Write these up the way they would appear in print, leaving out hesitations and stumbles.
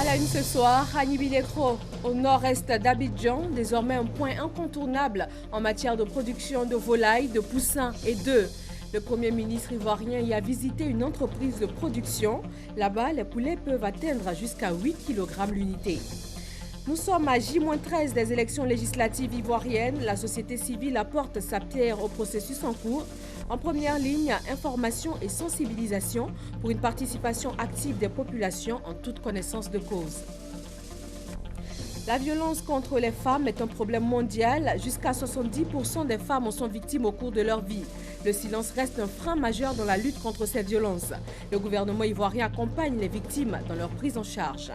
la une ce soir, Anibilekro, au nord-est d'Abidjan, désormais un point incontournable en matière de production de volailles, de poussins et d'œufs. Le Premier ministre ivoirien y a visité une entreprise de production. Là-bas, les poulets peuvent atteindre jusqu'à 8 kg l'unité. Nous sommes à J-13 des élections législatives ivoiriennes. La société civile apporte sa pierre au processus en cours. En première ligne, information et sensibilisation pour une participation active des populations en toute connaissance de cause. La violence contre les femmes est un problème mondial. Jusqu'à 70% des femmes en sont victimes au cours de leur vie. Le silence reste un frein majeur dans la lutte contre ces violences. Le gouvernement ivoirien accompagne les victimes dans leur prise en charge.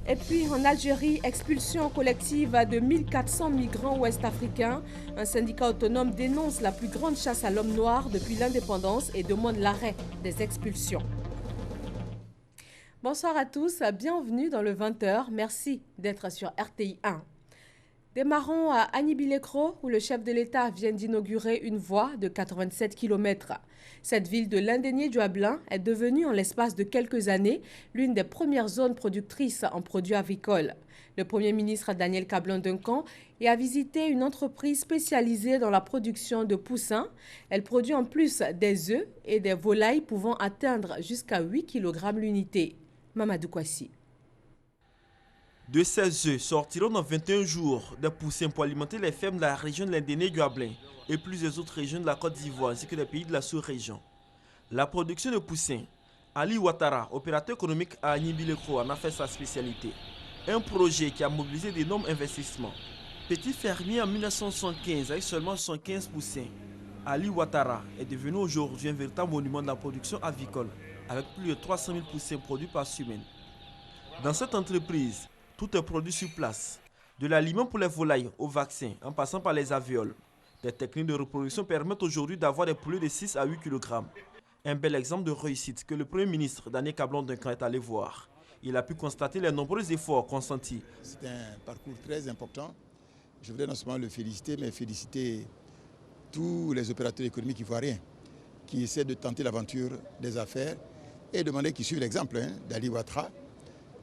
Et puis en Algérie, expulsion collective de 1400 migrants ouest-africains. Un syndicat autonome dénonce la plus grande chasse à l'homme noir depuis l'indépendance et demande l'arrêt des expulsions. Bonsoir à tous, bienvenue dans le 20h. Merci d'être sur RTI 1. Démarrons à Anibilekro, où le chef de l'État vient d'inaugurer une voie de 87 km. Cette ville de l'Indénié-du-Ablin est devenue en l'espace de quelques années l'une des premières zones productrices en produits agricoles. Le Premier ministre Daniel Kablan-Duncan y a visité une entreprise spécialisée dans la production de poussins. Elle produit en plus des œufs et des volailles pouvant atteindre jusqu'à 8 kg l'unité. Mamadou Kwasi. De ces œufs sortiront dans 21 jours des poussins pour alimenter les fermes de la région de l'Indénié-du-Ablin et plusieurs autres régions de la Côte d'Ivoire ainsi que des pays de la sous-région. La production de poussins, Ali Ouattara, opérateur économique à Anibilekro, en a fait sa spécialité. Un projet qui a mobilisé d'énormes investissements. Petit fermier en 1975 avec seulement 115 poussins, Ali Ouattara est devenu aujourd'hui un véritable monument de la production avicole avec plus de 300 000 poussins produits par semaine. Dans cette entreprise, tout est produit sur place, de l'aliment pour les volailles aux vaccins, en passant par les alvéoles. Des techniques de reproduction permettent aujourd'hui d'avoir des poulets de 6 à 8 kg. Un bel exemple de réussite que le Premier ministre Daniel Kablan-Duncan est allé voir. Il a pu constater les nombreux efforts consentis. C'est un parcours très important. Je voudrais non seulement le féliciter, mais féliciter tous les opérateurs économiques ivoiriens qui essaient de tenter l'aventure des affaires et demander qu'ils suivent l'exemple d'Ali Ouattara.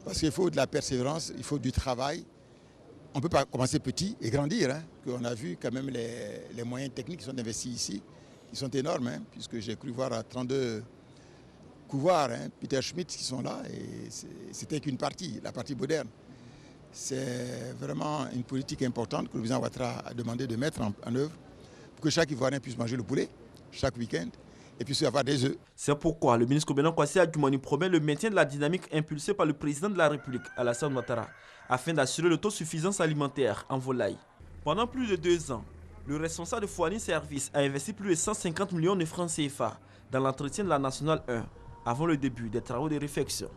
Parce qu'il faut de la persévérance, il faut du travail. On ne peut pas commencer petit et grandir. On a vu quand même les moyens techniques qui sont investis ici, qui sont énormes, puisque j'ai cru voir à 32 couvoirs, Peter Schmidt qui sont là, et c'était qu'une partie, la partie moderne. C'est vraiment une politique importante que le président Ouattara a demandé de mettre en œuvre pour que chaque Ivoirien puisse manger le poulet chaque week-end et puisse avoir des œufs. C'est pourquoi le ministre Kobenan Kwasi Adjumani promet le maintien de la dynamique impulsée par le président de la République, Alassane Ouattara, afin d'assurer l'autosuffisance alimentaire en volaille. Pendant plus de 2 ans, le responsable de Fourni Service a investi plus de 150 millions de francs CFA dans l'entretien de la Nationale 1 avant le début des travaux de réfection.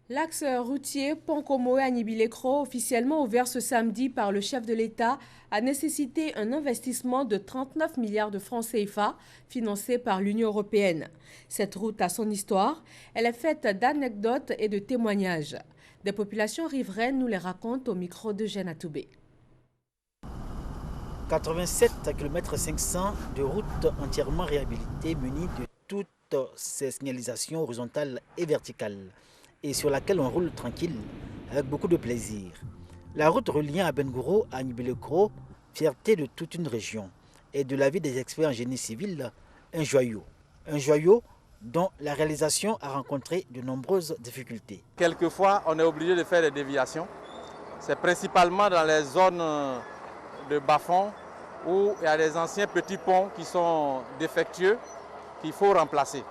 L'axe routier Ponkomoé-Anibilekro, officiellement ouvert ce samedi par le chef de l'État, a nécessité un investissement de 39 milliards de francs CFA financé par l'Union européenne. Cette route a son histoire. Elle est faite d'anecdotes et de témoignages. Des populations riveraines nous les racontent au micro de Jeanne Atoubé. 87 km 500 de route entièrement réhabilitée munie de toutes ces signalisations horizontales et verticales, et sur laquelle on roule tranquille, avec beaucoup de plaisir. La route reliant à Bengouro à Anibilekro, fierté de toute une région, et de l'avis des experts en génie civil, un joyau. Un joyau dont la réalisation a rencontré de nombreuses difficultés. Quelquefois, on est obligé de faire des déviations. C'est principalement dans les zones de bas-fond où il y a des anciens petits ponts qui sont défectueux qu'il faut remplacer.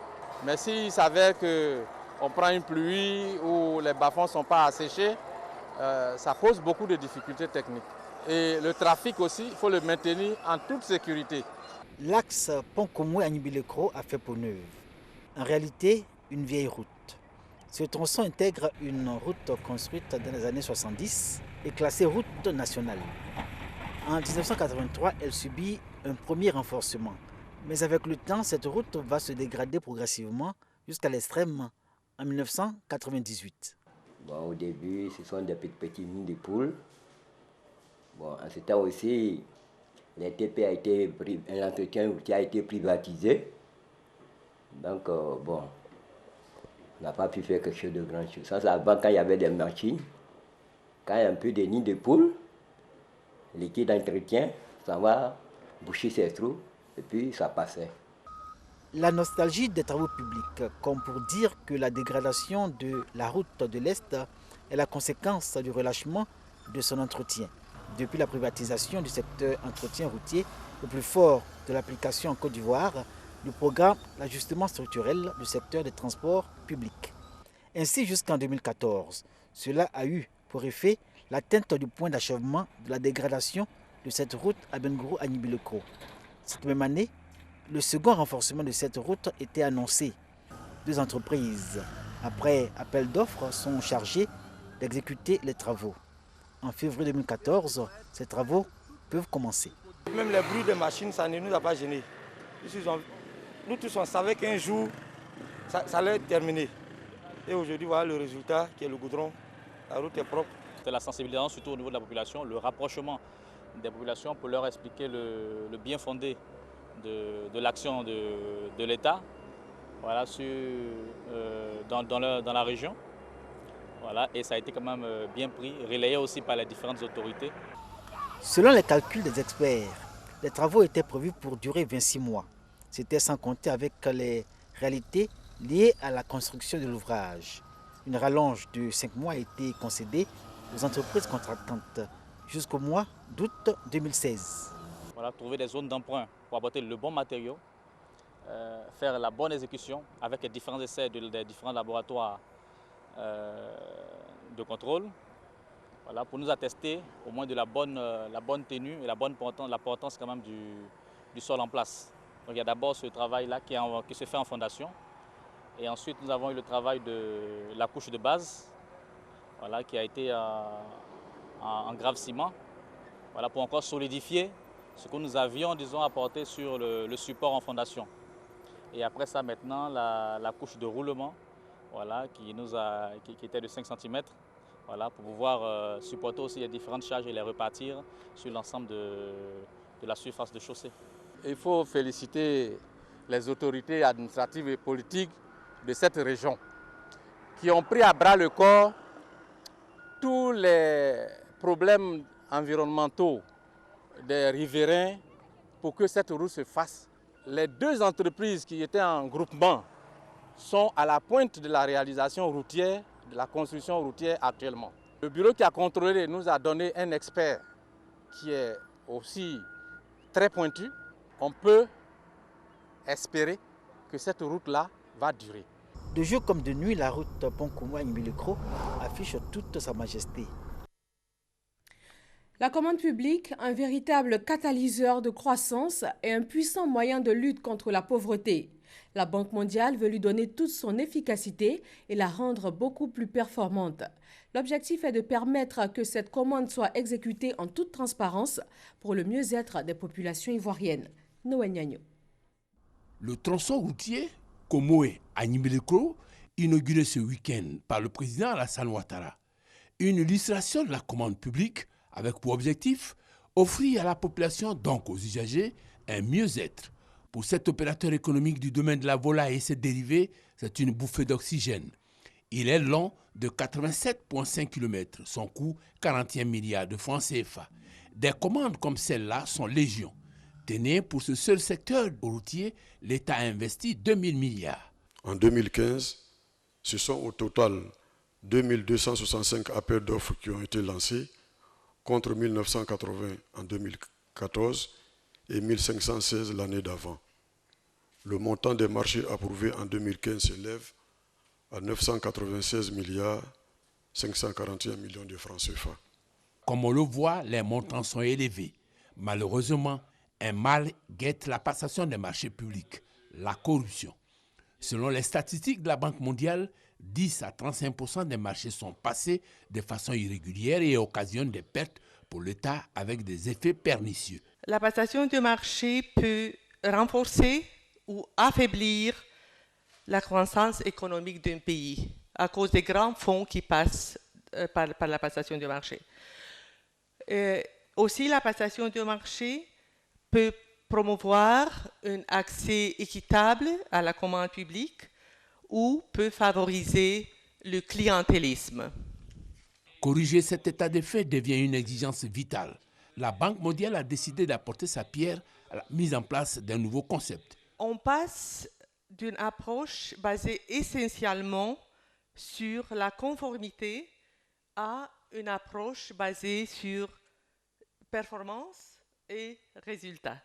Mais s'il s'avère qu'on prend une pluie ou les bas-fonds ne sont pas asséchés, ça pose beaucoup de difficultés techniques. Et le trafic aussi, il faut le maintenir en toute sécurité. L'axe Ponkomoé-Anibilekro a fait peau neuve. En réalité, une vieille route. Ce tronçon intègre une route construite dans les années 70 et classée route nationale. En 1983, elle subit un premier renforcement. Mais avec le temps, cette route va se dégrader progressivement jusqu'à l'extrême en 1998. Bon, au début, ce sont des petits nids de poules. Bon, en ce temps aussi, l'entretien routier a été privatisé. Donc, bon, n'a pas pu faire quelque chose de grand chose. Ça, c'est avant quand il y avait des machines, quand il y a un peu de nids de poules, liquide d'entretien, ça va boucher ces trous et puis ça passait. La nostalgie des travaux publics, comme pour dire que la dégradation de la route de l'Est est la conséquence du relâchement de son entretien. Depuis la privatisation du secteur entretien routier, le plus fort de l'application en Côte d'Ivoire, du programme d'ajustement structurel du secteur des transports publics. Ainsi, jusqu'en 2014, cela a eu pour effet l'atteinte du point d'achèvement de la dégradation de cette route à Bengourou à Nibileko. Cette même année, le second renforcement de cette route était annoncé. 2 entreprises, après appel d'offres, sont chargées d'exécuter les travaux. En février 2014, ces travaux peuvent commencer. Même les bruits des machines, ça ne nous a pas gênés. Nous tous, on savait qu'un jour, ça allait être terminé. Et aujourd'hui, voilà le résultat qui est le goudron. La route est propre. C'est la sensibilisation surtout au niveau de la population, le rapprochement des populations pour leur expliquer le bien fondé de l'action de l'État, voilà, dans la région. Voilà, et ça a été quand même bien pris, relayé aussi par les différentes autorités. Selon les calculs des experts, les travaux étaient prévus pour durer 26 mois. C'était sans compter avec les réalités liées à la construction de l'ouvrage. Une rallonge de 5 mois a été concédée aux entreprises contractantes jusqu'au mois d'août 2016. Voilà, trouver des zones d'emprunt pour apporter le bon matériau, faire la bonne exécution avec les différents essais des différents laboratoires de contrôle, voilà, pour nous attester au moins de la bonne tenue et l'importance quand même du sol en place. Donc il y a d'abord ce travail-là qui se fait en fondation, et ensuite nous avons eu le travail de la couche de base, voilà, qui a été en grave ciment, voilà, pour encore solidifier ce que nous avions, disons, apporté sur le support en fondation. Et après ça, maintenant, la couche de roulement, voilà, qui était de 5 cm, voilà, pour pouvoir supporter aussi les différentes charges et les repartir sur l'ensemble de la surface de chaussée. Il faut féliciter les autorités administratives et politiques de cette région qui ont pris à bras le corps tous les problèmes environnementaux des riverains pour que cette route se fasse. Les 2 entreprises qui étaient en groupement sont à la pointe de la réalisation routière, de la construction routière actuellement. Le bureau qui a contrôlé nous a donné un expert qui est aussi très pointu. On peut espérer que cette route-là va durer. De jour comme de nuit, la route Pont-Koumoua-Nibileko affiche toute sa majesté. La commande publique, un véritable catalyseur de croissance et un puissant moyen de lutte contre la pauvreté. La Banque mondiale veut lui donner toute son efficacité et la rendre beaucoup plus performante. L'objectif est de permettre que cette commande soit exécutée en toute transparence pour le mieux-être des populations ivoiriennes. Noé Niagno. Le tronçon routier Komoé à Nibileko, inauguré ce week-end par le président Alassane Ouattara. Une illustration de la commande publique avec pour objectif offrir à la population, donc aux usagers, un mieux-être. Pour cet opérateur économique du domaine de la volaille et ses dérivés, c'est une bouffée d'oxygène. Il est long de 87,5 km, son coût 41 milliards de francs CFA. Des commandes comme celle-là sont légion. Tenez, pour ce seul secteur routier, l'État a investi 2000 milliards. En 2015, ce sont au total 2265 appels d'offres qui ont été lancés, contre 1980 en 2014 et 1516 l'année d'avant. Le montant des marchés approuvés en 2015 s'élève à 996 milliards 541 millions de francs CFA. Comme on le voit, les montants sont élevés. Malheureusement, un mal guette la passation des marchés publics, la corruption. Selon les statistiques de la Banque mondiale, 10 à 35% des marchés sont passés de façon irrégulière et occasionnent des pertes pour l'État avec des effets pernicieux. La passation de marché peut renforcer ou affaiblir la croissance économique d'un pays à cause des grands fonds qui passent par la passation de marché. Aussi, la passation de marché peut promouvoir un accès équitable à la commande publique ou peut favoriser le clientélisme. Corriger cet état de fait devient une exigence vitale. La Banque mondiale a décidé d'apporter sa pierre à la mise en place d'un nouveau concept. On passe d'une approche basée essentiellement sur la conformité à une approche basée sur performance et résultats.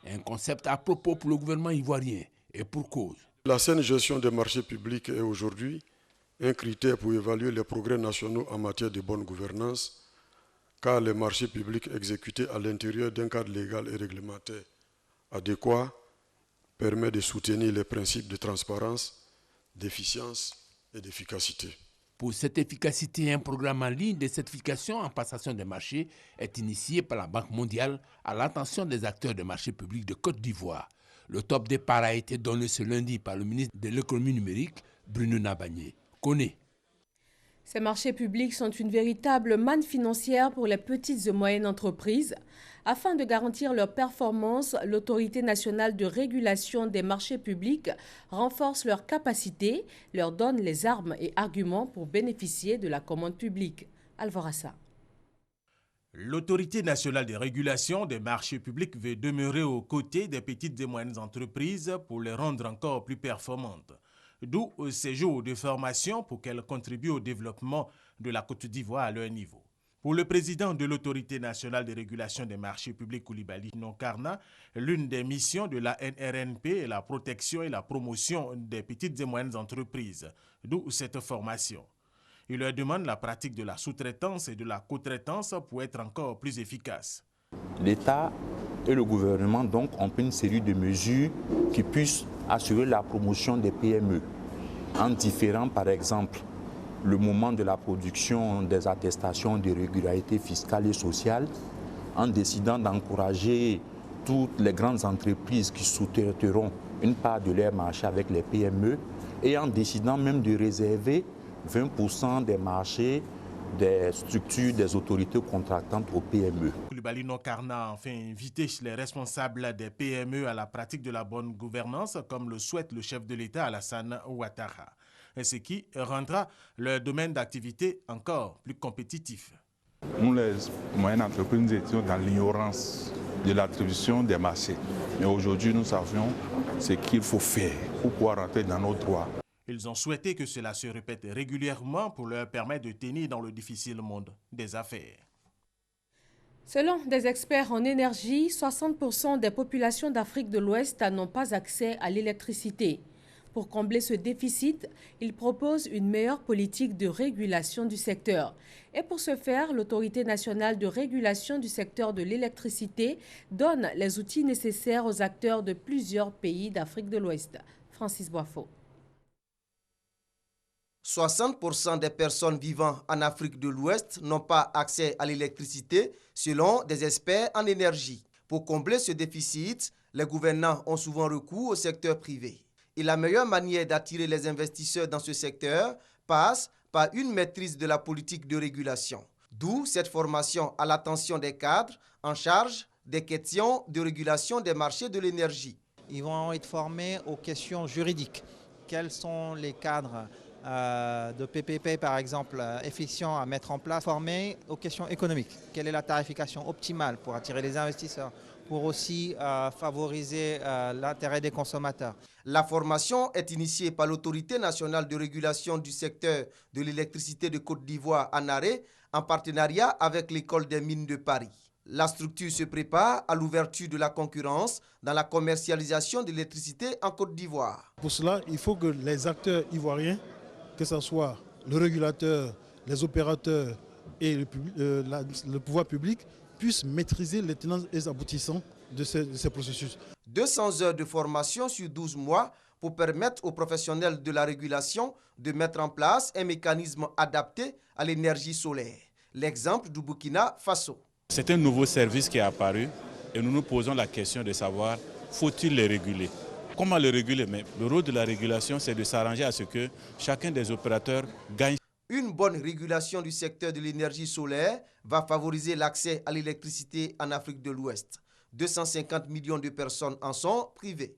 Un concept à propos pour le gouvernement ivoirien et pour cause. La saine gestion des marchés publics est aujourd'hui un critère pour évaluer les progrès nationaux en matière de bonne gouvernance, car les marchés publics exécutés à l'intérieur d'un cadre légal et réglementaire adéquat permet de soutenir les principes de transparence, d'efficience et d'efficacité. Pour cette efficacité, un programme en ligne de certification en passation des marchés est initié par la Banque mondiale à l'attention des acteurs des marchés publics de Côte d'Ivoire. Le top départ a été donné ce lundi par le ministre de l'économie numérique, Bruno Nabagné. Connaît. Ces marchés publics sont une véritable manne financière pour les petites et moyennes entreprises. Afin de garantir leur performance, l'Autorité nationale de régulation des marchés publics renforce leurs capacités, leur donne les armes et arguments pour bénéficier de la commande publique. Alvorassa. L'Autorité nationale de régulation des marchés publics veut demeurer aux côtés des petites et moyennes entreprises pour les rendre encore plus performantes. D'où ces jours de formation pour qu'elles contribuent au développement de la Côte d'Ivoire à leur niveau. Pour le président de l'Autorité nationale de régulation des marchés publics, Coulibaly Nonkarna, l'une des missions de la NRNP est la protection et la promotion des petites et moyennes entreprises, d'où cette formation. Il leur demande la pratique de la sous-traitance et de la co-traitance pour être encore plus efficace. L'État et le gouvernement donc ont pris une série de mesures qui puissent assurer la promotion des PME en différant par exemple le moment de la production des attestations de régularité fiscale et sociale, en décidant d'encourager toutes les grandes entreprises qui sous-traiteront une part de leur marché avec les PME et en décidant même de réserver 20% des marchés des structures des autorités contractantes aux PME. Coulibaly Nonkarna a enfin invité les responsables des PME à la pratique de la bonne gouvernance, comme le souhaite le chef de l'État Alassane Ouattara, ce qui rendra leur domaine d'activité encore plus compétitif. Nous, les moyennes entreprises, nous étions dans l'ignorance de l'attribution des marchés. Mais aujourd'hui, nous savions ce qu'il faut faire pour pouvoir rentrer dans nos droits. Ils ont souhaité que cela se répète régulièrement pour leur permettre de tenir dans le difficile monde des affaires. Selon des experts en énergie, 60% des populations d'Afrique de l'Ouest n'ont pas accès à l'électricité. Pour combler ce déficit, ils proposent une meilleure politique de régulation du secteur. Et pour ce faire, l'Autorité nationale de régulation du secteur de l'électricité donne les outils nécessaires aux acteurs de plusieurs pays d'Afrique de l'Ouest. Francis Boifo. 60% des personnes vivant en Afrique de l'Ouest n'ont pas accès à l'électricité, selon des experts en énergie. Pour combler ce déficit, les gouvernants ont souvent recours au secteur privé. Et la meilleure manière d'attirer les investisseurs dans ce secteur passe par une maîtrise de la politique de régulation. D'où cette formation à l'attention des cadres en charge des questions de régulation des marchés de l'énergie. Ils vont être formés aux questions juridiques. Quels sont les cadres de PPP, par exemple, efficients à mettre en place, formés aux questions économiques. Quelle est la tarification optimale pour attirer les investisseurs, pour aussi favoriser l'intérêt des consommateurs. La formation est initiée par l'Autorité nationale de régulation du secteur de l'électricité de Côte d'Ivoire, ANARE, en partenariat avec l'École des mines de Paris. La structure se prépare à l'ouverture de la concurrence dans la commercialisation de l'électricité en Côte d'Ivoire. Pour cela, il faut que les acteurs ivoiriens, que ce soit le régulateur, les opérateurs et le pouvoir public, puissent maîtriser les tenants et les aboutissants de ces processus. 200 heures de formation sur 12 mois pour permettre aux professionnels de la régulation de mettre en place un mécanisme adapté à l'énergie solaire. L'exemple du Burkina Faso. C'est un nouveau service qui est apparu et nous nous posons la question de savoir, faut-il le réguler? Comment le réguler? Mais le rôle de la régulation, c'est de s'arranger à ce que chacun des opérateurs gagne. Une bonne régulation du secteur de l'énergie solaire va favoriser l'accès à l'électricité en Afrique de l'Ouest. 250 millions de personnes en sont privées.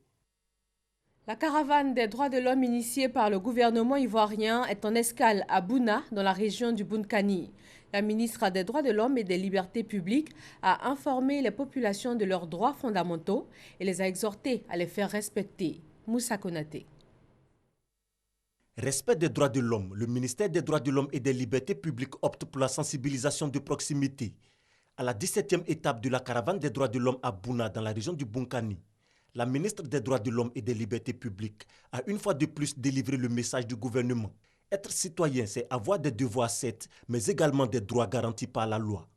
La caravane des droits de l'homme initiée par le gouvernement ivoirien est en escale à Bouna, dans la région du Bunkani. La ministre des droits de l'homme et des libertés publiques a informé les populations de leurs droits fondamentaux et les a exhortés à les faire respecter. Moussa Konaté. Respect des droits de l'homme, le ministère des droits de l'homme et des libertés publiques opte pour la sensibilisation de proximité. À la 17e étape de la caravane des droits de l'homme à Bouna, dans la région du Bunkani, la ministre des droits de l'homme et des libertés publiques a une fois de plus délivré le message du gouvernement. Être citoyen, c'est avoir des devoirs certes, mais également des droits garantis par la loi.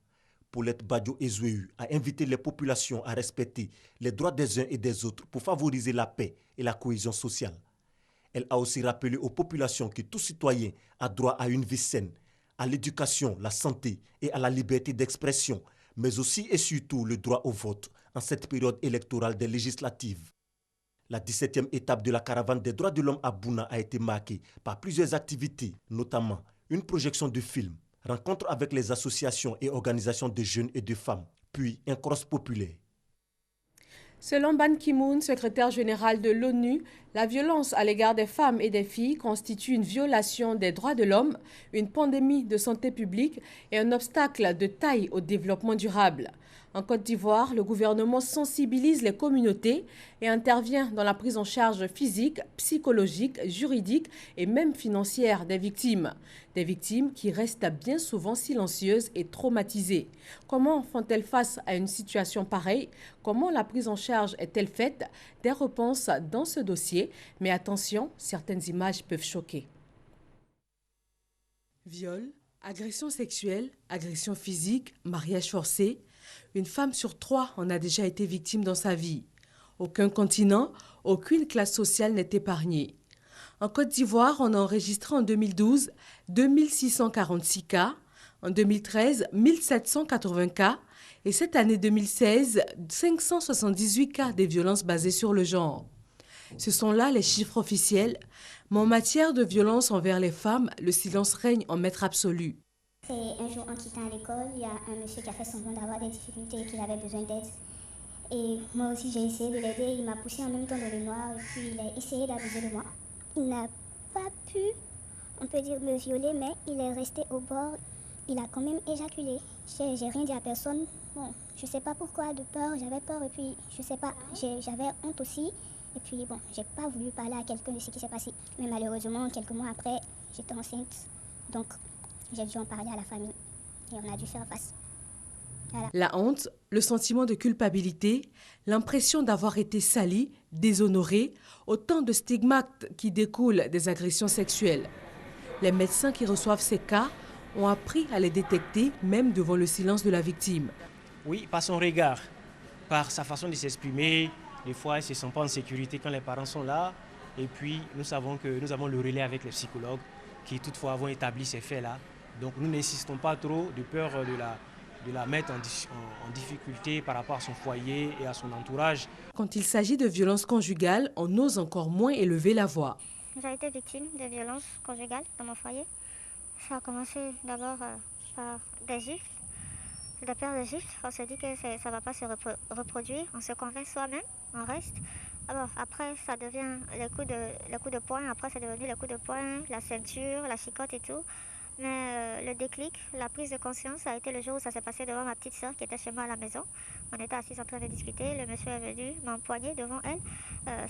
Paulette Badio-Ezouéu a invité les populations à respecter les droits des uns et des autres pour favoriser la paix et la cohésion sociale. Elle a aussi rappelé aux populations que tout citoyen a droit à une vie saine, à l'éducation, la santé et à la liberté d'expression, mais aussi et surtout le droit au vote en cette période électorale des législatives. La 17e étape de la caravane des droits de l'homme à Bouna a été marquée par plusieurs activités, notamment une projection de films, rencontres avec les associations et organisations de jeunes et de femmes, puis un cross populaire. Selon Ban Ki-moon, secrétaire général de l'ONU, la violence à l'égard des femmes et des filles constitue une violation des droits de l'homme, une pandémie de santé publique et un obstacle de taille au développement durable. En Côte d'Ivoire, le gouvernement sensibilise les communautés et intervient dans la prise en charge physique, psychologique, juridique et même financière des victimes. Des victimes qui restent bien souvent silencieuses et traumatisées. Comment font-elles face à une situation pareille? Comment la prise en charge est-elle faite? Des réponses dans ce dossier, mais attention, certaines images peuvent choquer. Viol, agression sexuelle, agression physique, mariage forcé. Une femme sur 3 en a déjà été victime dans sa vie. Aucun continent, aucune classe sociale n'est épargnée. En Côte d'Ivoire, on a enregistré en 2012 2646 cas, en 2013 1780 cas et cette année 2016 578 cas de violences basées sur le genre. Ce sont là les chiffres officiels, mais en matière de violence envers les femmes, le silence règne en maître absolu. C'est un jour en quittant l'école, il y a un monsieur qui a fait semblant d'avoir des difficultés et qu'il avait besoin d'aide. Et moi aussi j'ai essayé de l'aider, il m'a poussé en même temps dans le noir et puis il a essayé d'abuser de moi. Il n'a pas pu, on peut dire, me violer, mais il est resté au bord. Il a quand même éjaculé. J'ai rien dit à personne. Bon, je sais pas pourquoi, de peur, j'avais peur et puis je sais pas, j'avais honte aussi. Et puis bon, j'ai pas voulu parler à quelqu'un de ce qui s'est passé. Mais malheureusement, quelques mois après, j'étais enceinte. Donc j'ai dû en parler à la famille et on a dû faire face. Voilà. La honte, le sentiment de culpabilité, l'impression d'avoir été sali, déshonoré, autant de stigmates qui découlent des agressions sexuelles. Les médecins qui reçoivent ces cas ont appris à les détecter même devant le silence de la victime. Oui, par son regard, par sa façon de s'exprimer. Des fois, elles ne se sentent pas en sécurité quand les parents sont là. Et puis, nous savons que nous avons le relais avec les psychologues qui toutefois avons établi ces faits-là. Donc nous n'insistons pas trop de peur de la mettre en difficulté par rapport à son foyer et à son entourage. Quand il s'agit de violences conjugales, on ose encore moins élever la voix. J'ai été victime de violences conjugales dans mon foyer. Ça a commencé d'abord par des gifles. De peur de gifles, on se dit que ça ne va pas se reproduire. On se convainc soi-même, on reste. Alors, après, ça devient les coups de poing. Après, c'est devenu les coups de poing, la ceinture, la chicotte et tout. Mais le déclic, la prise de conscience, ça a été le jour où ça s'est passé devant ma petite soeur qui était chez moi à la maison. On était assis en train de discuter, le monsieur est venu m'empoigner devant elle.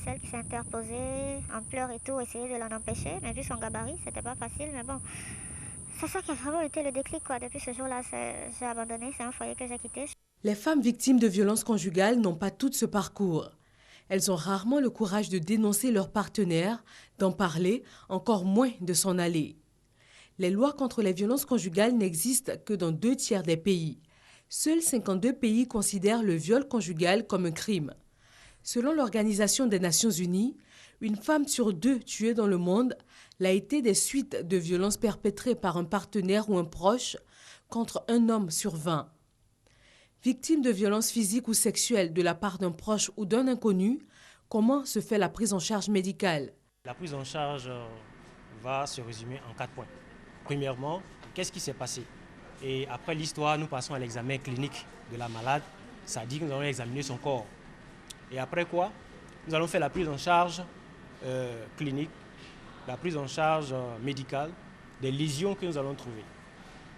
Celle qui s'est interposée en pleurs et tout, essayer de l'en empêcher. Mais vu son gabarit, c'était pas facile, mais bon. C'est ça qui a vraiment été le déclic, quoi. Depuis ce jour-là, j'ai abandonné, c'est un foyer que j'ai quitté. Les femmes victimes de violences conjugales n'ont pas toutes ce parcours. Elles ont rarement le courage de dénoncer leur partenaire, d'en parler, encore moins de s'en aller. Les lois contre les violences conjugales n'existent que dans 2/3 des pays. Seuls 52 pays considèrent le viol conjugal comme un crime. Selon l'Organisation des Nations Unies, une femme sur 2 tuée dans le monde l'a été des suites de violences perpétrées par un partenaire ou un proche contre un homme sur 20. Victime de violences physiques ou sexuelles de la part d'un proche ou d'un inconnu, comment se fait la prise en charge médicale? La prise en charge va se résumer en 4 points. Premièrement, qu'est-ce qui s'est passé? Et après l'histoire, nous passons à l'examen clinique de la malade. Ça dit que nous allons examiner son corps. Et après quoi? Nous allons faire la prise en charge clinique, la prise en charge médicale des lésions que nous allons trouver.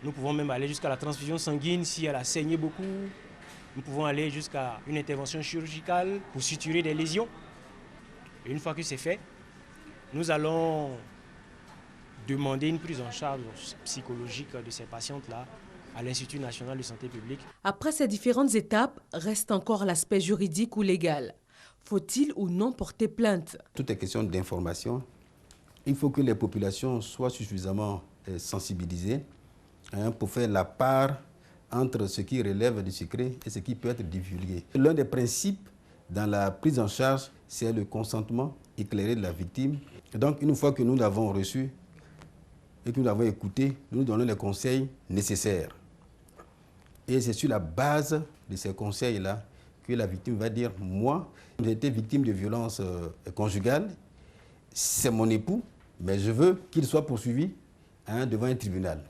Nous pouvons même aller jusqu'à la transfusion sanguine si elle a saigné beaucoup. Nous pouvons aller jusqu'à une intervention chirurgicale pour suturer des lésions. Et une fois que c'est fait, nous allons demander une prise en charge psychologique de ces patientes-là à l'Institut national de santé publique. Après ces différentes étapes, reste encore l'aspect juridique ou légal. Faut-il ou non porter plainte? Tout est question d'information. Il faut que les populations soient suffisamment sensibilisées pour faire la part entre ce qui relève du secret et ce qui peut être divulgué. L'un des principes dans la prise en charge, c'est le consentement éclairé de la victime. Et donc, une fois que nous l'avons reçu et que nous l'avons écouté, nous donnons les conseils nécessaires. Et c'est sur la base de ces conseils-là que la victime va dire « Moi, j'ai été victime de violences conjugales, c'est mon époux, mais je veux qu'il soit poursuivi devant un tribunal. »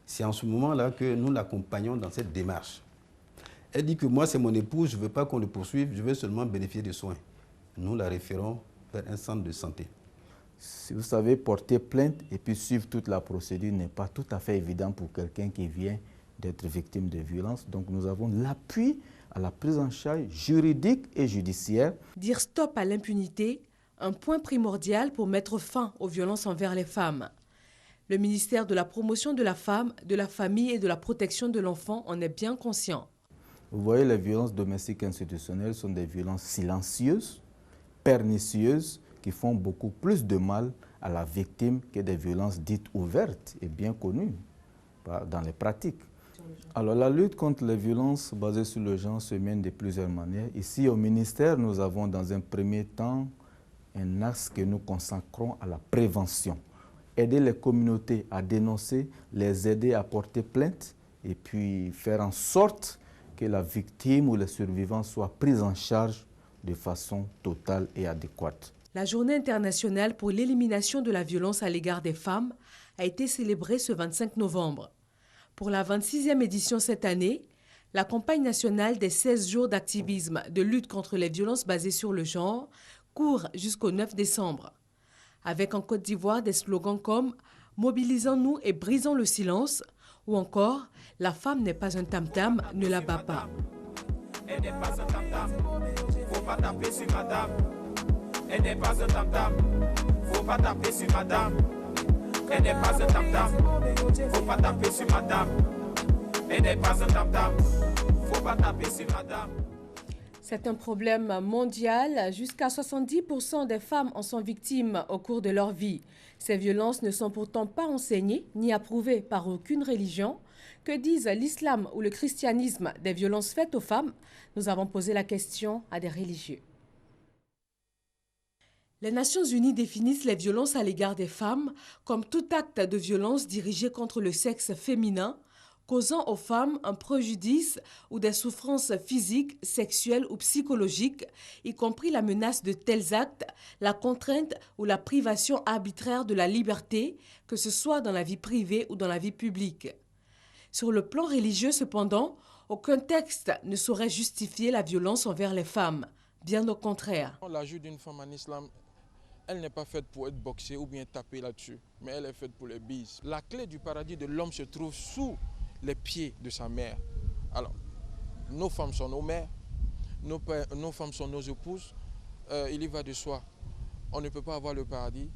C'est en ce moment-là que nous l'accompagnons dans cette démarche. Elle dit que moi, c'est mon époux, je ne veux pas qu'on le poursuive, je veux seulement bénéficier de soins. Nous la référons vers un centre de santé. Si vous savez, porter plainte et puis suivre toute la procédure n'est pas tout à fait évident pour quelqu'un qui vient d'être victime de violences. Donc nous avons l'appui à la prise en charge juridique et judiciaire. Dire stop à l'impunité, un point primordial pour mettre fin aux violences envers les femmes. Le ministère de la Promotion de la Femme, de la Famille et de la Protection de l'Enfant en est bien conscient. Vous voyez, les violences domestiques institutionnelles sont des violences silencieuses, pernicieuses, qui font beaucoup plus de mal à la victime que des violences dites ouvertes et bien connues dans les pratiques. Alors la lutte contre les violences basées sur le genre se mène de plusieurs manières. Ici au ministère, nous avons dans un premier temps un axe que nous consacrons à la prévention. Aider les communautés à dénoncer, les aider à porter plainte et puis faire en sorte que la victime ou les survivants soient pris en charge de façon totale et adéquate. La Journée internationale pour l'élimination de la violence à l'égard des femmes a été célébrée ce 25 novembre. Pour la 26e édition cette année, la campagne nationale des 16 jours d'activisme de lutte contre les violences basées sur le genre court jusqu'au 9 décembre. Avec en Côte d'Ivoire des slogans comme « Mobilisons-nous et brisons le silence » ou encore « La femme n'est pas un tam-tam, ne la bat pas ». Elle n'est pas un tam-tam, faut pas taper sur madame. Elle n'est pas un tam-tam, faut pas taper sur madame. Elle n'est pas un tam-tam, faut pas taper sur madame. Elle n'est pas un tam-tam, faut pas taper sur madame. C'est un problème mondial. Jusqu'à 70% des femmes en sont victimes au cours de leur vie. Ces violences ne sont pourtant pas enseignées ni approuvées par aucune religion. Que disent l'islam ou le christianisme des violences faites aux femmes? Nous avons posé la question à des religieux. Les Nations Unies définissent les violences à l'égard des femmes comme tout acte de violence dirigé contre le sexe féminin, causant aux femmes un préjudice ou des souffrances physiques, sexuelles ou psychologiques, y compris la menace de tels actes, la contrainte ou la privation arbitraire de la liberté, que ce soit dans la vie privée ou dans la vie publique. Sur le plan religieux, cependant, aucun texte ne saurait justifier la violence envers les femmes, bien au contraire. L'ajout d'une femme en islam, elle n'est pas faite pour être boxée ou bien tapée là-dessus, mais elle est faite pour les bises. La clé du paradis de l'homme se trouve sous les pieds de sa mère. Alors, nos femmes sont nos mères, nos femmes sont nos épouses. Il y va de soi. On ne peut pas avoir le paradis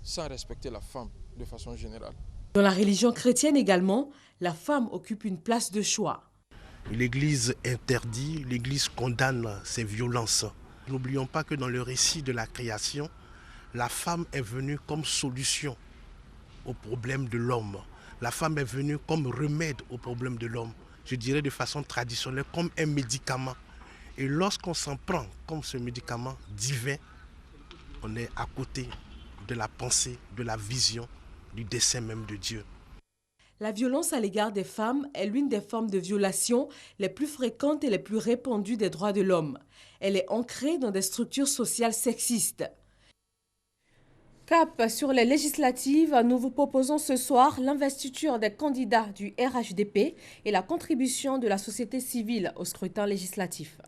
sans respecter la femme de façon générale. Dans la religion chrétienne également, la femme occupe une place de choix. L'Église interdit, l'Église condamne ces violences. N'oublions pas que dans le récit de la création, la femme est venue comme solution au problème de l'homme. La femme est venue comme remède au problème de l'homme. Je dirais de façon traditionnelle, comme un médicament. Et lorsqu'on s'en prend comme ce médicament divin, on est à côté de la pensée, de la vision, du dessein même de Dieu. La violence à l'égard des femmes est l'une des formes de violation les plus fréquentes et les plus répandues des droits de l'homme. Elle est ancrée dans des structures sociales sexistes. Cap sur les législatives, nous vous proposons ce soir l'investiture des candidats du RHDP et la contribution de la société civile au scrutin législatif.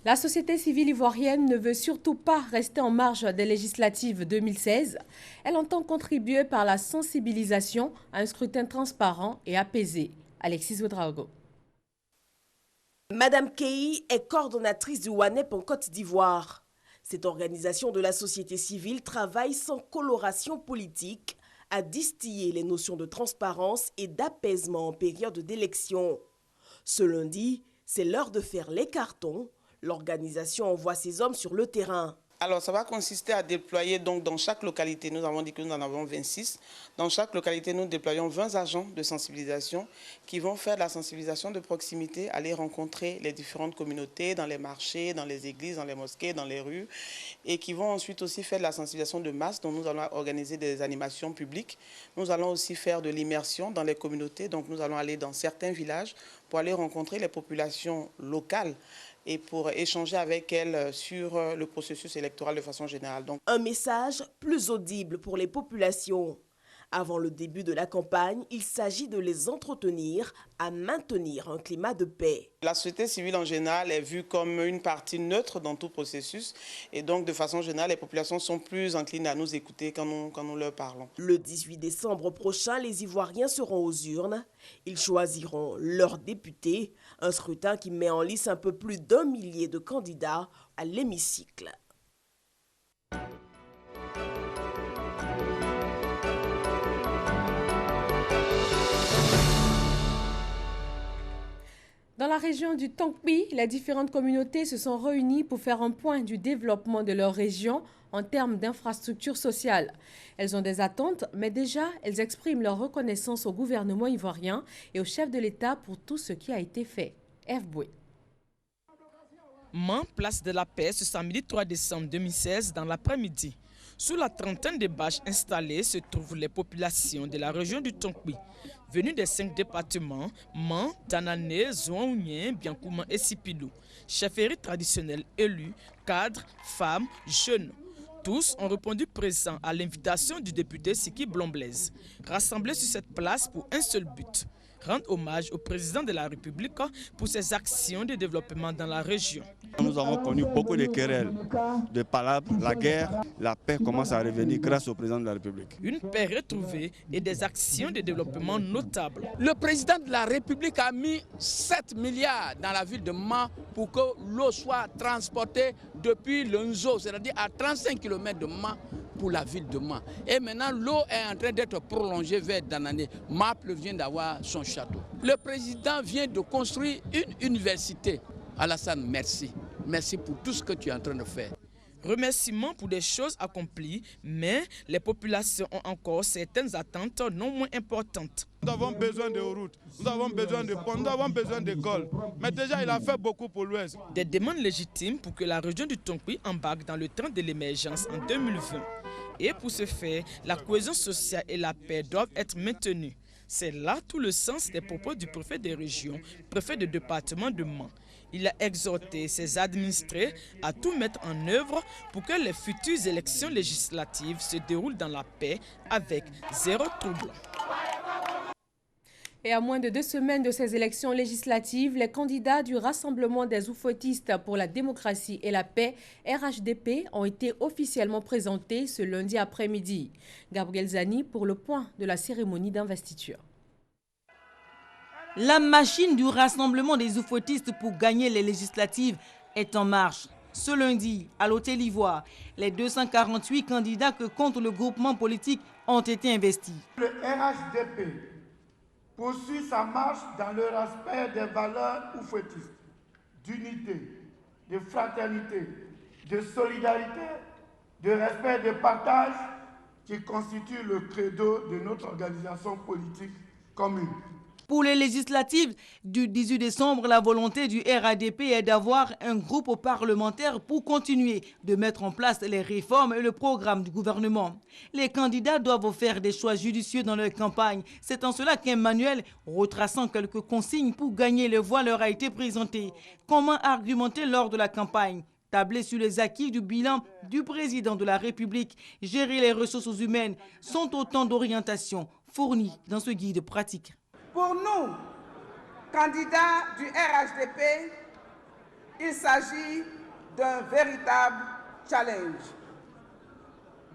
La société civile ivoirienne ne veut surtout pas rester en marge des législatives 2016. Elle entend contribuer par la sensibilisation à un scrutin transparent et apaisé. Alexis Ouedraogo. Madame Kei est coordonnatrice du WANEP en Côte d'Ivoire. Cette organisation de la société civile travaille sans coloration politique à distiller les notions de transparence et d'apaisement en période d'élection. Ce lundi, c'est l'heure de faire les cartons. L'organisation envoie ses hommes sur le terrain. Alors, ça va consister à déployer donc dans chaque localité, nous avons dit que nous en avons 26, dans chaque localité nous déployons 20 agents de sensibilisation qui vont faire de la sensibilisation de proximité, aller rencontrer les différentes communautés dans les marchés, dans les églises, dans les mosquées, dans les rues, et qui vont ensuite aussi faire de la sensibilisation de masse, dont nous allons organiser des animations publiques. Nous allons aussi faire de l'immersion dans les communautés, donc nous allons aller dans certains villages pour aller rencontrer les populations locales et pour échanger avec elles sur le processus électoral de façon générale. Donc, un message plus audible pour les populations. Avant le début de la campagne, il s'agit de les entretenir à maintenir un climat de paix. La société civile en général est vue comme une partie neutre dans tout processus et donc de façon générale, les populations sont plus inclines à nous écouter quand nous leur parlons. Le 18 décembre prochain, les Ivoiriens seront aux urnes. Ils choisiront leurs députés, un scrutin qui met en lice un peu plus d'1 millier de candidats à l'hémicycle. Dans la région du Tonkpi, les différentes communautés se sont réunies pour faire un point du développement de leur région en termes d'infrastructures sociales. Elles ont des attentes, mais déjà, elles expriment leur reconnaissance au gouvernement ivoirien et au chef de l'État pour tout ce qui a été fait. F. Boué. Man, place de la Paix, ce samedi 3 décembre 2016, dans l'après-midi. Sous la trentaine de bâches installées se trouvent les populations de la région du Tonkpi, venues des 5 départements, Man, Danané, Zouaounien, Biankouma et Sipilou. Chefferies traditionnelles élus, cadres, femmes, jeunes. Tous ont répondu présents à l'invitation du député Siki Blomblez, rassemblés sur cette place pour un seul but: rendre hommage au président de la République pour ses actions de développement dans la région. Nous avons connu beaucoup de querelles, de palabres, la guerre, la paix commence à revenir grâce au président de la République. Une paix retrouvée et des actions de développement notables. Le président de la République a mis 7 milliards dans la ville de Man pour que l'eau soit transportée depuis le Nzo, c'est-à-dire à 35 km de Man pour la ville de Man. Et maintenant, l'eau est en train d'être prolongée vers Danané. Maple vient d'avoir son château. Le président vient de construire une université. Alassane, merci. Merci pour tout ce que tu es en train de faire. Remerciements pour des choses accomplies, mais les populations ont encore certaines attentes non moins importantes. Nous avons besoin de routes, nous avons besoin de ponts, nous avons besoin d'écoles. Mais déjà, il a fait beaucoup pour l'Ouest. Des demandes légitimes pour que la région du Tonkpi embarque dans le train de l'émergence en 2020. Et pour ce faire, la cohésion sociale et la paix doivent être maintenues. C'est là tout le sens des propos du préfet des régions, préfet de département de Man. Il a exhorté ses administrés à tout mettre en œuvre pour que les futures élections législatives se déroulent dans la paix avec zéro trouble. Et à moins de 2 semaines de ces élections législatives, les candidats du Rassemblement des Oufouettistes pour la démocratie et la paix, RHDP, ont été officiellement présentés ce lundi après-midi. Gabriel Zani pour le point de la cérémonie d'investiture. La machine du Rassemblement des Oufouettistes pour gagner les législatives est en marche. Ce lundi, à l'Hôtel Ivoire, les 248 candidats que compte le groupement politique ont été investis. Le RHDP poursuit sa marche dans le respect des valeurs oufouettistes, d'unité, de fraternité, de solidarité, de respect et de partage qui constituent le credo de notre organisation politique commune. Pour les législatives du 18 décembre, la volonté du RHDP est d'avoir un groupe parlementaire pour continuer de mettre en place les réformes et le programme du gouvernement. Les candidats doivent faire des choix judicieux dans leur campagne. C'est en cela qu'un manuel retraçant quelques consignes pour gagner les voix leur a été présenté. Comment argumenter lors de la campagne ? Tabler sur les acquis du bilan du président de la République, gérer les ressources humaines sont autant d'orientations fournies dans ce guide pratique. Pour nous, candidats du RHDP, il s'agit d'un véritable challenge.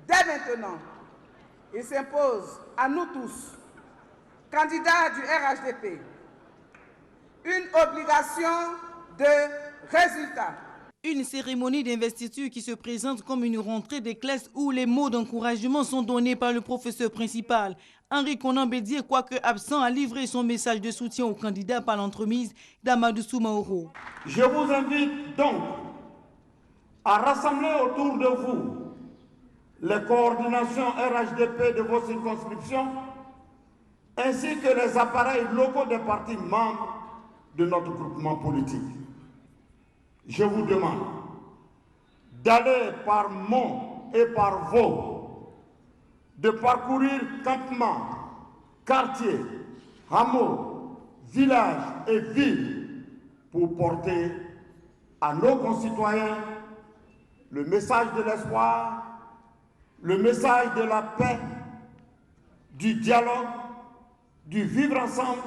Dès maintenant, il s'impose à nous tous, candidats du RHDP, une obligation de résultat. Une cérémonie d'investiture qui se présente comme une rentrée des classes où les mots d'encouragement sont donnés par le professeur principal. Henri Konan Bédié, quoique absent, a livré son message de soutien au candidat par l'entremise d'Amadou Soumaoro. Je vous invite donc à rassembler autour de vous les coordinations RHDP de vos circonscriptions ainsi que les appareils locaux des partis membres de notre groupement politique. Je vous demande d'aller par Mont et par Vaux, de parcourir campements, quartiers, hameaux, villages et villes pour porter à nos concitoyens le message de l'espoir, le message de la paix, du dialogue, du vivre ensemble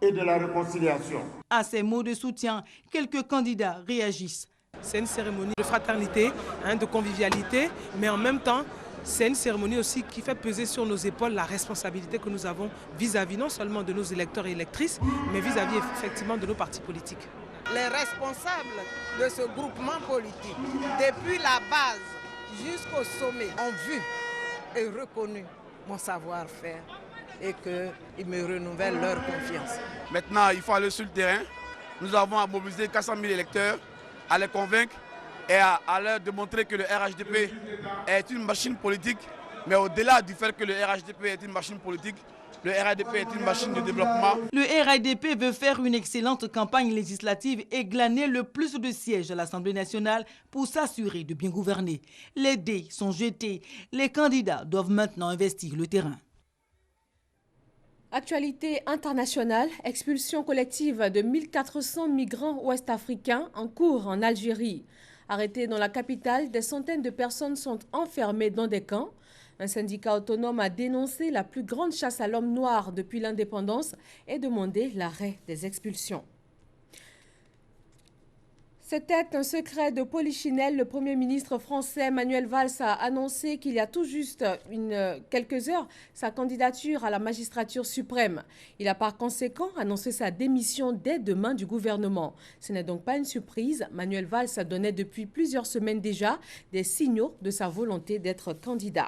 et de la réconciliation. À ces mots de soutien, quelques candidats réagissent. C'est une cérémonie de fraternité, de convivialité, mais en même temps, c'est une cérémonie aussi qui fait peser sur nos épaules la responsabilité que nous avons vis-à-vis non seulement de nos électeurs et électrices, mais vis-à-vis effectivement de nos partis politiques. Les responsables de ce groupement politique, depuis la base jusqu'au sommet, ont vu et reconnu mon savoir-faire et qu'ils me renouvellent leur confiance. Maintenant, il faut aller sur le terrain. Nous avons à mobiliser 400 000 électeurs, à les convaincre et à leur démontrer que le RHDP est une machine politique. Mais au-delà du fait que le RHDP est une machine politique, le RHDP est une machine de développement. Le RHDP veut faire une excellente campagne législative et glaner le plus de sièges à l'Assemblée nationale pour s'assurer de bien gouverner. Les dés sont jetés. Les candidats doivent maintenant investir le terrain. Actualité internationale, expulsion collective de 1400 migrants ouest-africains en cours en Algérie. Arrêtés dans la capitale, des centaines de personnes sont enfermées dans des camps. Un syndicat autonome a dénoncé la plus grande chasse à l'homme noir depuis l'indépendance et demandé l'arrêt des expulsions. C'était un secret de Polichinelle. Le Premier ministre français Manuel Valls a annoncé qu'il y a tout juste quelques heures sa candidature à la magistrature suprême. Il a par conséquent annoncé sa démission dès demain du gouvernement. Ce n'est donc pas une surprise. Manuel Valls donnait depuis plusieurs semaines déjà des signaux de sa volonté d'être candidat.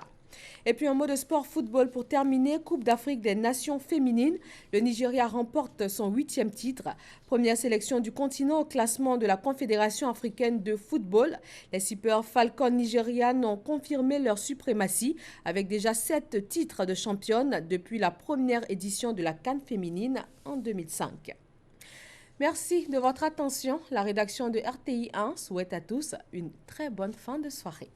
Et puis un mot de sport football pour terminer. Coupe d'Afrique des Nations féminines. Le Nigeria remporte son 8e titre. Première sélection du continent au classement de la Confédération africaine de football. Les Super Falcons nigérianes ont confirmé leur suprématie avec déjà 7 titres de championne depuis la première édition de la CAN féminine en 2005. Merci de votre attention. La rédaction de RTI 1 souhaite à tous une très bonne fin de soirée.